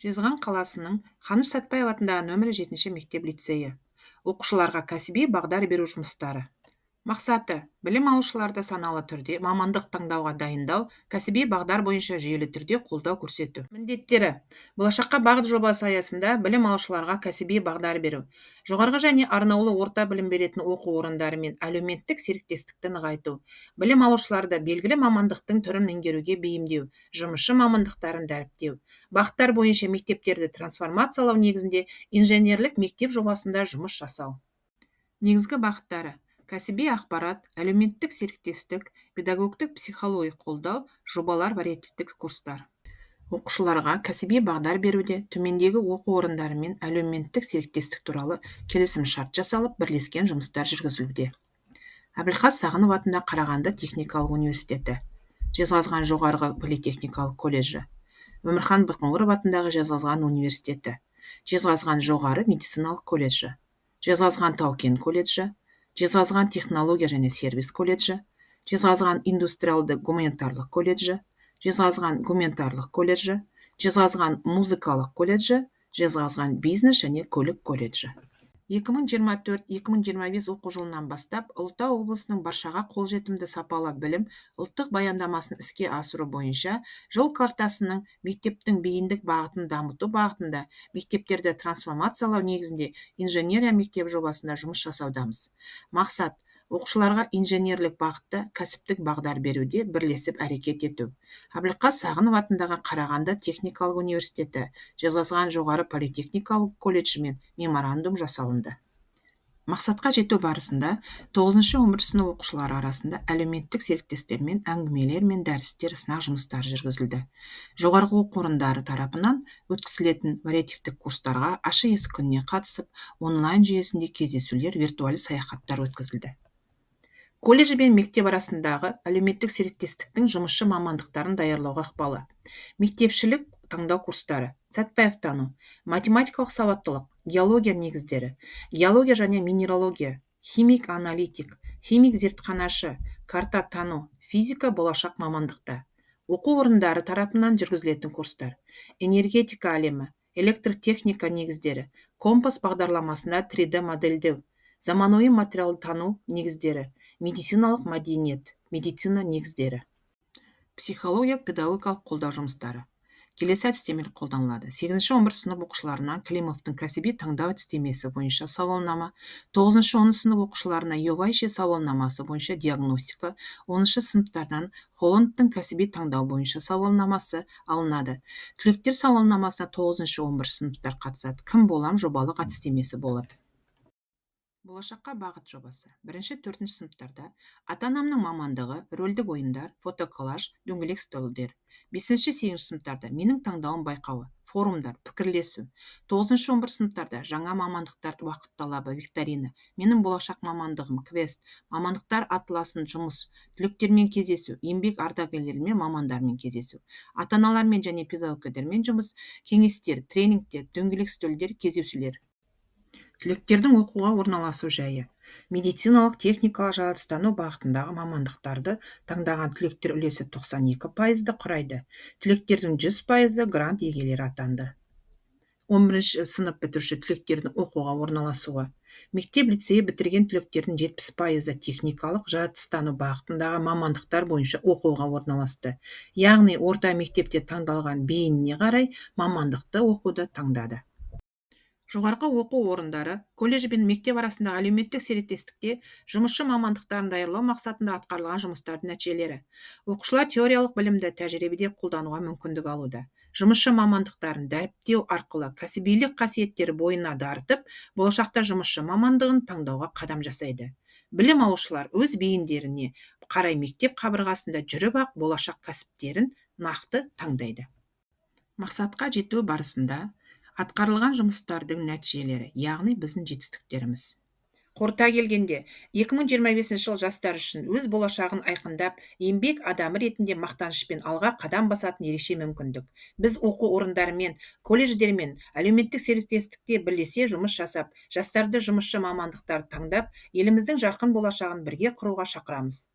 Жезқазған қаласының Қаныш Сәтпаев атындағы нөмірі 7 мектеп-лицейі. Оқушыларға кәсіби бағдар беру жұмыстары. Мақсаты: білім алушыларды саналы түрде мамандық таңдауға дайындау, кәсіби бағдар бойынша жүйелі түрде қолдау көрсету. Міндеттері: болашаққа бағыт жобасы аясында білім алушыларға кәсіби бағдар беру, жоғарғы және арнаулы орта білім беретін оқу орындары мен әлеуметтік серіктестікті нығайту, білім алушыларды белгілі мамандықтың түрін меңгеруге бейімдеу, жұмысшы мамандықтарын дәріптеу, бағыттар бойынша мектептерді трансформациялау негізінде инженерлік мектеп жобасында жұмыс жасау. Негізгі бағыттары: кәсіби ақпарат, әлеуметтік серіктестік, педагогтік психология қолдау, жобалар, вариативтік курстар. Оқушыларға кәсіби бағдар беруде төмендегі оқу орындарымен әлеуметтік серіктестік туралы келісім-шарт жасалып, бірлескен жұмыстар жүргізілуде. Әбілқас Сағынов атындағы Қарағанды техникалық университеті, Жезқазған жоғарғы политехникалық колледжі, Өмірхан Бақоңыров атындағы Жезқазған университеті, Жезқазған жоғары медициналық колледжі, Жезқазған Тау-Кен колледжі, Жезқазған технология және сервис колледжі, Жезқазған индустриалды гуманитарлық колледжі, Жезқазған гуманитарлық колледжі, Жезқазған музыкалық колледжі, Жезқазған бизнес және көлік колледжі. 2024-2025 оқу жылынан бастап Ұлытау облысының баршаға қолжетімді сапалы білім ұлттық баяндамасын іске асыру бойынша жол картасының мектептің бейіндік бағытын дамыту бағытында мектептерді трансформациялау негізінде инженерия мектеп жобасында жұмыс жасаудамыз. Мақсат: оқушыларға инженерлік бағытта кәсіптік бағдар беруде бірлесіп әрекет ету. Әбілқас Сағынов атындағы Қарағанды техникалық университеті, Жезқазған жоғары политехникалық колледжімен меморандум жасалынды. Мақсатқа жету барысында 9-11 сынып оқушылары арасында әлеуметтік серіктестермен әңгімелер мен дәрістер, сынақ жұмыстары жүргізілді. Жоғарғы оқу орындары тарапынан өткізілетін вариативтік курстарға ашық есік күніне қатысып, онлайн жүйесінде кездесулер, виртуалды саяхаттар өткізілді. Колледж бен мектеп арасындағы әлеуметтік серіктестіктің жұмысшы мамандықтарын даярлауға ықпалы. Мектепшілік таңдау курстары: Сәтпаевтану, математикалық сауаттылық, геология негіздері, геология және минералогия, химик-аналитик, химик-зертханашы, карта тану, физика болашақ мамандықта. Оқу орындары тарапынан жүргізілетін курстар: энергетика әлемі, электротехника негіздері, компас бағдарламасында 3D модельдеу, заманауи материал тану негіздері, медициналық мәдениет, медицина негіздері. Психологиялық педагогикалық қолдау жұмыстары. Келесі әдістемелер қолданылады. 8-11 сынып оқушыларына Климовтың кәсіби таңдау әдістемесі бойынша сауалнама, 9-10 сынып оқушыларына Йовайше сауалнамасы бойынша диагностика, 10 сыныптардан Холландтың кәсіби таңдау бойынша сауалнамасы алынады. Түлектер сауалнамасына 9-11 сыныптар қатысады. Кім болам жобалық әдістемесі болады. Болашаққа бағыт жобасы. 1-4 сыныптарда ата-анамның мамандығы, рөлдік ойындар, фотоколлаж, дөңгелек үстелдер. 5-8 сыныптарда менің таңдауым байқауы, форумдар, пікірлесу. 9-11 сыныптарда жаңа мамандықтар уақыт талабы, викторина, менің болашақ мамандығым, квест, мамандықтар атласын жұмыс, түлектермен кездесу, еңбек ардагерлерімен мамандармен кездесу, ата-аналармен және педагогтермен жұмыс, кеңестер, тренингтер, дөңгелек үстелдер, кездесулер. Түлектердің оқуға орналасу жайы. Медициналық техникалық жаратылыстану бағытындағы мамандықтарды таңдаған түлектер үлесі 92%-ды құрайды. Түлектердің 100%-ы грант иегерлері атанды. 11 сынып бітіруші түлектердің оқуға орналасуы. Мектеп-лицейі бітірген түлектердің 70%-ы техникалық жаратылыстану бағытындағы мамандықтар бойынша оқуға орналасты. Яғни орта мектепте таңдалған бейініне қарай мамандықты оқуды таңдады. Жоғарғы оқу орындары, колледж бен мектеп арасындағы әлеуметтік серіктестікте жұмысшы мамандықтарын даярлау мақсатында атқарылған жұмыстардың нәтижелері. Оқушылар теориялық білімді тәжірибеде қолдануға мүмкіндік алуда. Жұмысшы мамандықтарын дәріптеу арқылы кәсібилік қасиеттері бойына дарытып, болашақта жұмысшы мамандығын таңдауға қадам жасайды. Білім алушылар өз бейіндеріне қарай мектеп қабырғасында жүріп ақ болашақ кәсіптерін нақты таңдайды. Мақсатқа жету барысында атқарылған жұмыстардың нәтижелері, яғни біздің жетістіктеріміз. Қорыта келгенде, 2025 жыл жастар үшін өз болашағын айқындап, еңбек адамы ретінде мақтанышпен алға қадам басатын ерекше мүмкіндік. Біз оқу орындарымен, колледждермен, әлеуметтік серіктестікте бірлесе жұмыс жасап, жастарды жұмысшы мамандықтар таңдап, еліміздің жарқын болашағын бірге құруға шақырамыз.